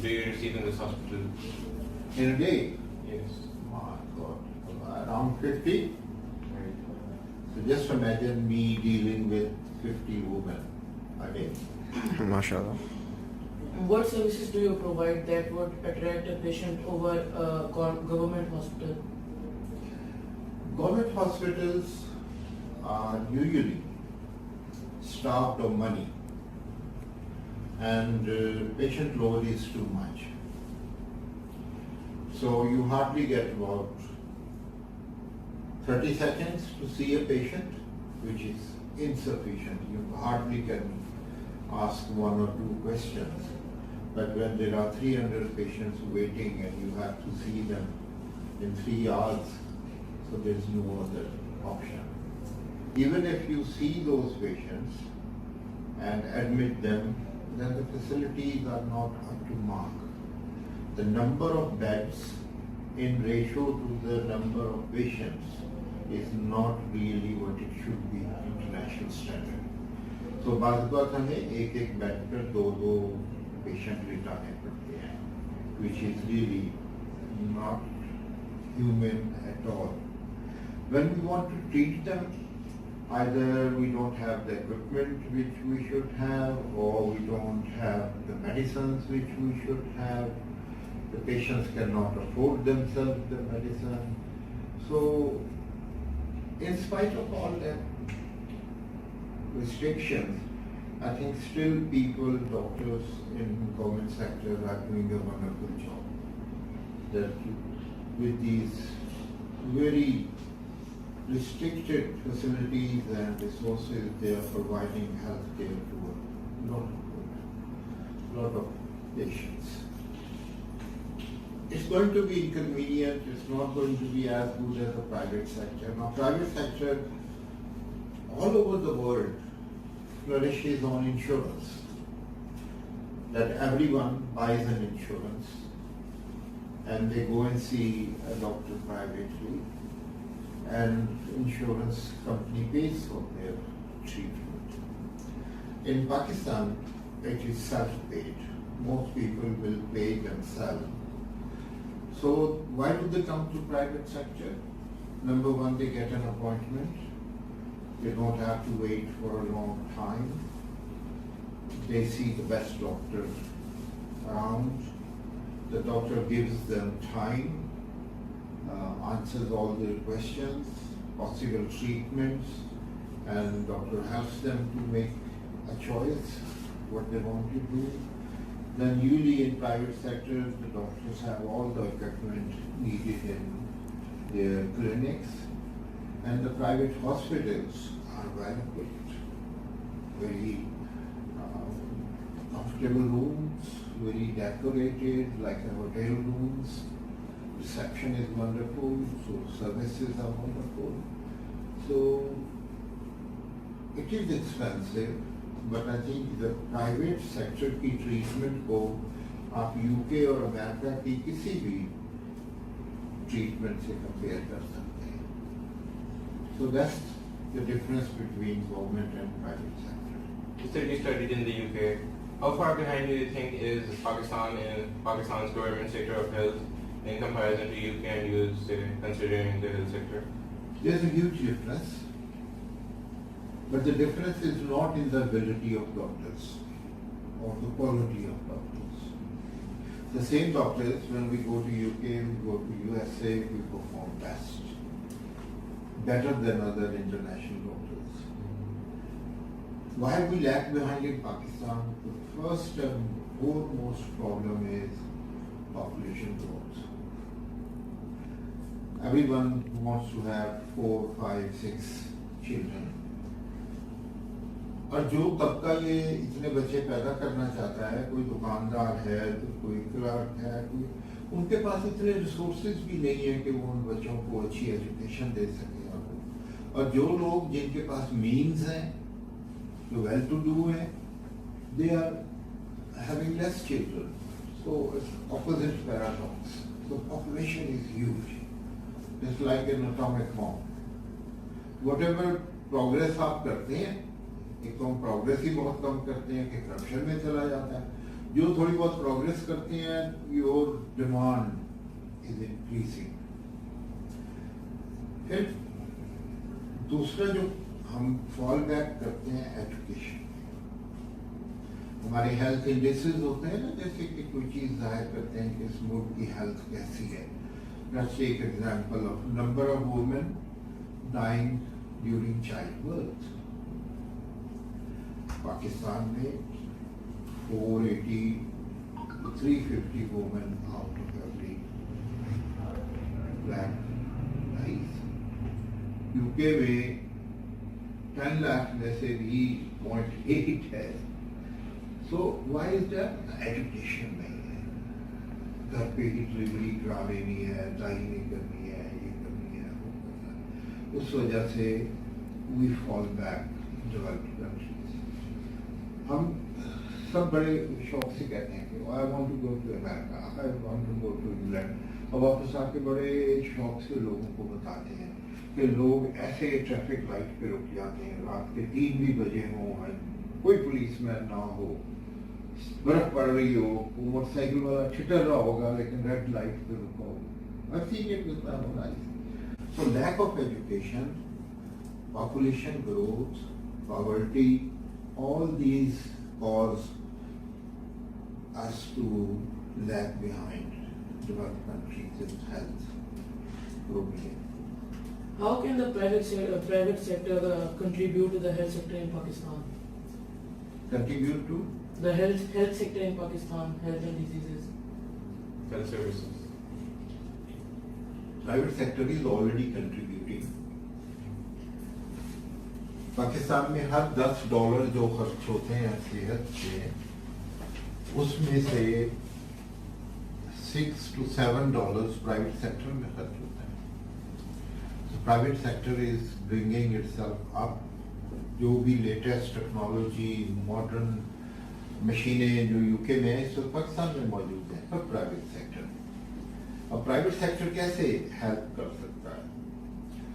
do you receive in this hospital? In a day? Yes. My God, around 50? Right. So just imagine me dealing with 50 women a day. MashaAllah. What services do you provide that would attract a patient over a government hospital? Government hospitals are usually starved of money and patient load is too much. So you hardly get about 30 seconds to see a patient, which is insufficient. You hardly can ask one or two questions. But when there are 300 patients waiting and you have to see them in 3 hours, so there is no other option. Even if you see those patients and admit them, then the facilities are not up to mark. The number of beds in ratio to the number of patients is not really what it should be international standard. So बाज़ बात हमें एक bed पर दो patient लिटाने पड़ते हैं, which is really not human at all. When we want to treat them, either we don't have the equipment which we should have, or we don't have the medicines which we should have. The patients cannot afford themselves the medicine. So, in spite of all that restrictions, I think still people, doctors in government sector are doing a wonderful job. That with these very restricted facilities and resources, they are providing health care to a lot of patients. It's going to be inconvenient, it's not going to be as good as the private sector. Now, private sector all over the world flourishes on insurance. That everyone buys an insurance and they go and see a doctor privately, and insurance company pays for their treatment. In Pakistan, it is self-paid. Most people will pay themselves. So why do they come to private sector? Number one, they get an appointment. They don't have to wait for a long time. They see the best doctor around. The doctor gives them time, answers all their questions, possible treatments, and doctor helps them to make a choice what they want to do. Then usually in private sector, the doctors have all the equipment needed in their clinics, and the private hospitals are well equipped, very comfortable rooms, very decorated like the hotel rooms. Reception is wonderful, so services are wonderful. So it is expensive, but I think the private sector की treatment को आप UK और America की किसी भी treatment से compare कर सकते हैं. So that's the difference between government and private sector. You said you studied in the UK. How far behind do you think is Pakistan and Pakistan's government sector of health in comparison to UK and US, considering the health sector? There's a huge difference, but the difference is not in the ability of doctors or the quality of doctors. The same doctors, when we go to UK, we go to USA, we perform best, better than other international doctors. Why we lag behind in Pakistan? The first and foremost problem is population growth. Everyone wants to have 4, 5, 6 children. और जो तबका ये इतने बच्चे पैदा करना चाहता है, कोई दुकानदार है, तो कोई क्लर्क है, कोई उनके पास इतने रिसोर्सेज भी नहीं है कि वो उन बच्चों को अच्छी एजुकेशन दे सके. और जो लोग जिनके पास मीन्स हैं, जो वेल टू डू हैं, they are having less children. So it's opposite paradox. The population is huge. It's like an atomic bomb. Whatever progress आप करते हैं, एक तो हम प्रोग्रेस ही बहुत कम करते हैं कि करप्शन में चला जाता है. جو تھوڑی بہت پروگریس کرتے ہیں یور ڈیمانڈ از انکریزنگ. پھر دوسرا جو ہم فال بیک کرتے ہیں ایجوکیشن. ہمارے ہیلتھ انڈیسز ہوتے ہیں نا, جیسے کہ کوئی چیز ظاہر کرتے ہیں کہ اس ملک کی ہیلتھ کیسی ہے. Let's take example of number of women dying during childbirth. Pakistan میں 480 to 350 women out of every lakh dies. UK میں 10 lakh میں سے بھی 0.8 ہے. So why is that? Education نہیں ہے. گھر پہ ہی ڈلیوری کرا لینی ہے, دائی نہیں کرنی ہے, یہ کرنی ہے, وہ کرنا ہے. اس وجہ سے we fall back developed countries. ہم سب بڑے شوق سے کہتے ہیں کہ I want to go to America, I want to go to England. اب واپس آ کے بڑے شوق سے لوگوں کو بتاتے ہیں کہ لوگ ایسے ٹریفک لائٹ پہ رک جاتے ہیں, رات کے 3 بھی بجے ہوں, کوئی پولیس مین نہ ہو, برف پڑ رہی ہو, موٹر سائیکل والا چھٹر رہا ہوگا لیکن ریڈ لائٹ پہ رکا ہوگا. I've seen it with my own eyes. So lack of education, population growth, poverty, all these cause us to lag behind developed countries in health globally. How can the private sector contribute to the health sector in Pakistan? Contribute to The health sector in Pakistan, health and diseases. Health services. private sector is already contributing. Pakistan میں ہر $10 جو خرچ ہوتے ہیں صحت پہ, اس میں سے $6 to $7 private sector میں خرچ ہوتا ہے. So private sector is bringing itself up. جو بھی لیٹسٹ ٹیکنالوجی, ماڈرن مشینیں جو UK میں اس وقت پاکستان میں موجود ہیں, سب پرائیویٹ سیکٹر. اب پرائیویٹ سیکٹر کیسے ہیلپ کر سکتا ہے؟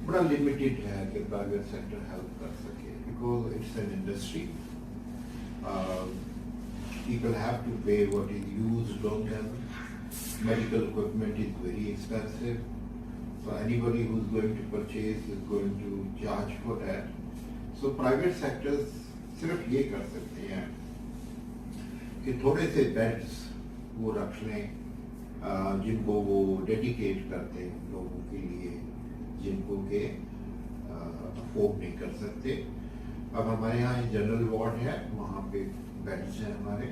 بڑا لمیٹڈ ہے کہ پرائیویٹ سیکٹر ہیلپ کر سکے, because it's an industry. People have to pay what is used on them. Medical equipment is very expensive. So anybody who's going to purchase is going to charge for that. So private sectors صرف یہ کر سکتے ہیں کہ تھوڑے سے beds وہ رکھ لیں جن کو وہ ڈیڈیکیٹ کرتے ہیں لوگوں کے لیے جن کو کہ افورڈ نہیں کر سکتے. اب ہمارے یہاں جنرل وارڈ ہے, وہاں پہ بیڈس ہیں ہمارے,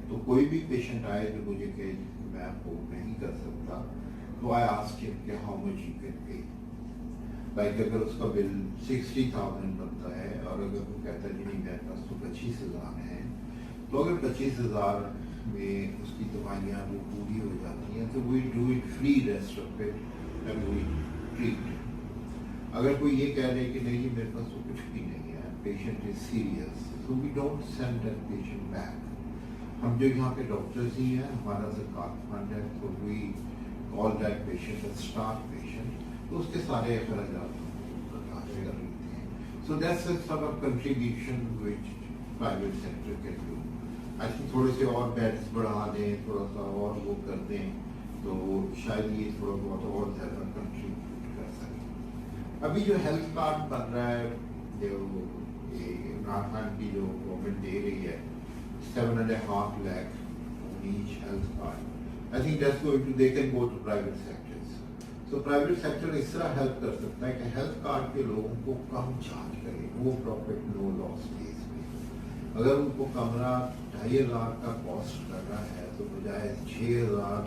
تو کوئی بھی پیشنٹ آئے جو مجھے کہ میں افورڈ نہیں کر سکتا, تو آئی آسک ہم کہ how much you can pay. Like اگر اس کا بل 60,000 بنتا ہے اور اگر وہ کہتا ہے نہیں میرے پاس تو 25,000 ہے, تو اگر 25,000 میں اس کی دوائیاں وہ پوری ہو جاتی ہیں تو we do it free rest of it and we treat. اگر کوئی یہ کہہ رہے کہ نہیں میرے پاس تو کچھ بھی نہیں ہے, patient is serious, so we don't send that patient back. ہم جو یہاں پہ ڈاکٹرز ہی ہیں, ہمارا زکوٰۃ فنڈ ہے, تو we call that patient a star patient, تو اس کے سارے اخراجات برداشت کر لیتے ہیں. So that's a sort of contribution which private sector can do. I think تھوڑے سے اور بیڈس بڑھا دیں, تھوڑا سا اور وہ کر دیں, تو شاید یہ تھوڑا بہت اور زیادہ کنٹریبیوٹ کر سکیں. ابھی جو ہیلتھ کارڈ بن رہا ہے, جو عمران خان کی جو گورنمنٹ دے رہی ہے 7.5 lakh on each health card, I think that's going to, they can go to private sectors. So private sector اس طرح ہیلپ کر سکتا ہے کہ ہیلتھ کارڈ کے لوگوں کو کم چارج کرے, no profit no loss بیس پہ. اگر ان کو کمرہ 2,500 کا کاسٹ کر رہا ہے, تو بجائے 6,000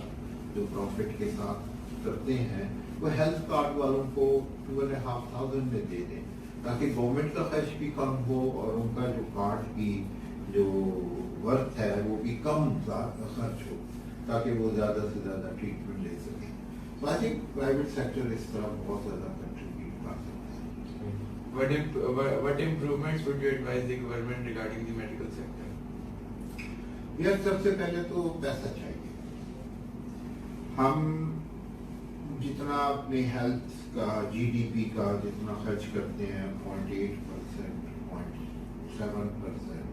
جو پروفٹ کے ساتھ کرتے ہیں, وہ ہیلتھ کارڈ والوں کو 2,500 میں دے دیں, تاکہ گورنمنٹ کا خرچ بھی کم ہو اور ان کا جو کارڈ کی جو ورتھ ہے وہ بھی کم خرچ ہو, تاکہ وہ زیادہ سے زیادہ ٹریٹمنٹ لے سکیں. So I think private sector اس طرح بہت زیادہ کنٹریبیوٹ کر سکتے ہیں. What improvements would you advise the government regarding the medical sector? یار سب سے پہلے تو پیسہ چاہیے. ہم جتنا اپنے ہیلتھ کا GDP کا جتنا خرچ کرتے ہیں 0.8%, 0.7%,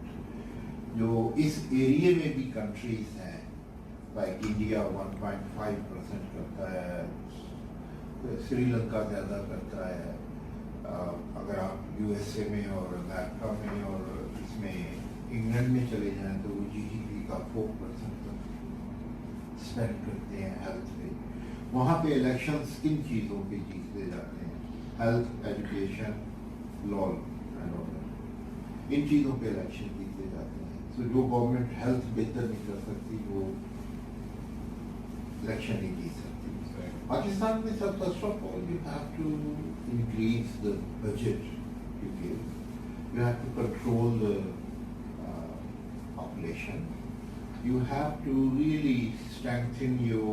जो इस एरिया में भी कंट्रीज हैं, लाइक इंडिया 1.5% करता है, श्रीलंका ज़्यादा करता है, अगर आप यूएसए में और अमेरिका में और इसमें इंग्लैंड में चले जाएं तो वो जीडीपी का 4% स्पेंड करते हैं हेल्थ पे। वहाँ पे इलेक्शंस किन चीज़ों पे जीतते जाते हैं? Health, education, law and order, इन चीज़ों पे इलेक्शन जीते जाते हैं। तो जो गवर्नमेंट हेल्थ बेहतर नहीं कर सकती वो इलेक्शन नहीं जीत सकती। पाकिस्तान में सब first of all you have to increase the budget you give. You have to control the population. You have to really strengthen your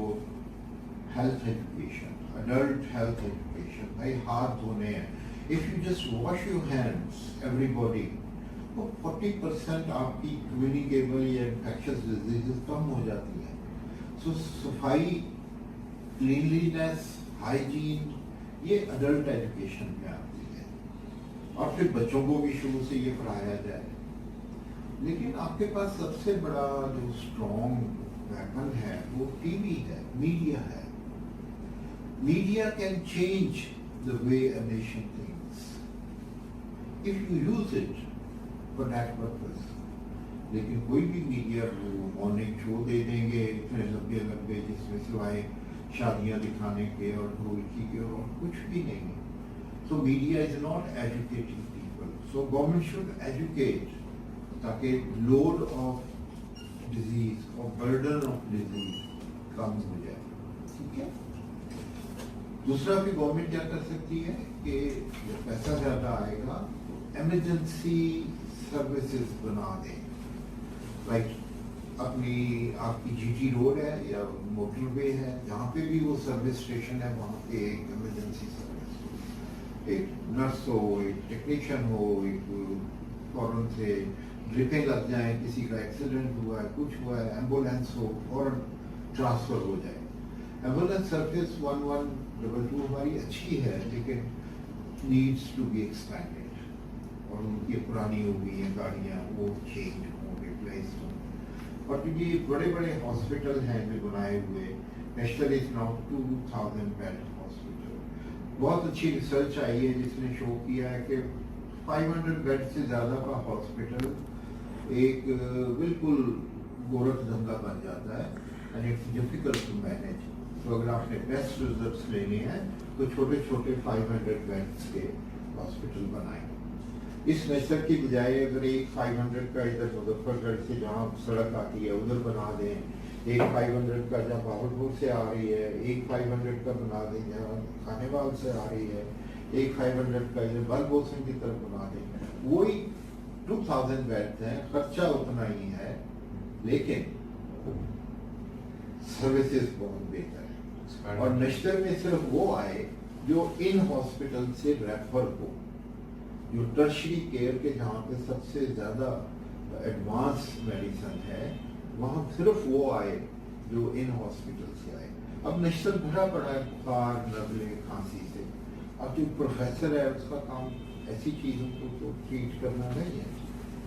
health education, adult health education. भाई हाथ धोने हैं. If you just wash your hands, everybody, तो 40% आपकी communicable या infectious diseases कम हो जाती हैं. So सफाई, cleanliness, hygiene, ये अडल्ट एजुकेशन में आती है और फिर बच्चों को भी शुरू से ये पढ़ाया जाए। लेकिन आपके पास सबसे बड़ा जो स्ट्रॉन्ग वेपन है वो टीवी है, मीडिया है। Media can change the way a nation thinks if you use it for that purpose. लेकिन कोई भी मीडिया वो मॉर्निंग शो दे देंगे इतने लंबे लंबे जिसमें सिवाय शादियां दिखाने के और ढोलकी के और कुछ भी नहीं है। So media is not educating people. So government should educate ताकि लोड ऑफ डिजीज और बर्डन ऑफ डिजीज कम हो जाए। ठीक है। दूसरा भी गवर्नमेंट क्या कर सकती है कि जब पैसा ज्यादा आएगा तो इमरजेंसी सर्विसेज बना दें। लाइक अपनी आपकी जीटी रोड है या मोटरवे है, जहाँ पे भी वो सर्विस स्टेशन है वहाँ पे एक इमरजेंसी सर्विस, एक नर्स हो, एक टेक्नीशियन हो, एक फौरन से ड्रिपें लग जाए, किसी का एक्सीडेंट हुआ है, कुछ हुआ है, एम्बुलेंस हो, फौरन ट्रांसफर हो जाए। एम्बुलेंस सर्विस 1122 हमारी अच्छी है लेकिन नीड्स टू बी एक्सपेंडेड और उनकी पुरानी हो गई हैं गाड़ियाँ, वो चेंज हो, रिप्लेस हो। और ये बड़े बड़े हॉस्पिटल हैं जो बनाए हुए, national is now 2000 bed hospital. बहुत अच्छी रिसर्च आई है जिसने शो किया है कि 500 बेड से ज़्यादा का हॉस्पिटल एक बिल्कुल गोरखधंधा बन जाता है and it's difficult to manage. तो अगर आपने बेस्ट रिजल्ट्स लेने हैं तो छोटे छोटे 500 बेड्स के हॉस्पिटल बनाएं। इस नशर की बजाय अगर एक 500 का इधर मुजफ्फरगढ़ से जहाँ सड़क आती है उधर बना दें, एक 500 का जहाँ बहावलपुर से आ रही है, एक 500 का बना दें जहाँ खानेवाल से आ रही है, एक 500 का इधर बलबोसन की तरफ बना दें, वही 2000 बेड हैं, खर्चा उतना ही है लेकिन सर्विसेज बहुत बेहतर है। और नशर में सिर्फ वो आए जो इन हॉस्पिटल से रेफर हो, जो टर्शरी केयर के जहाँ पे सबसे ज़्यादा एडवांस मेडिसिन है वहाँ सिर्फ वो आए जो इन हॉस्पिटल से आए। अब नशर भरा पड़ा है बुखार, नज़ले, खांसी से। अब जो प्रोफेसर है उसका काम ऐसी चीज़ों को तो ट्रीट करना नहीं है,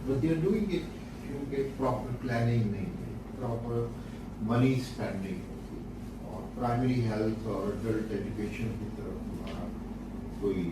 but they are doing it क्योंकि प्रॉपर प्लानिंग नहीं है, प्रॉपर मनी स्पेंडिंग होती और प्राइमरी हेल्थ और एडल्ट एजुकेशन की तरफ हमारा कोई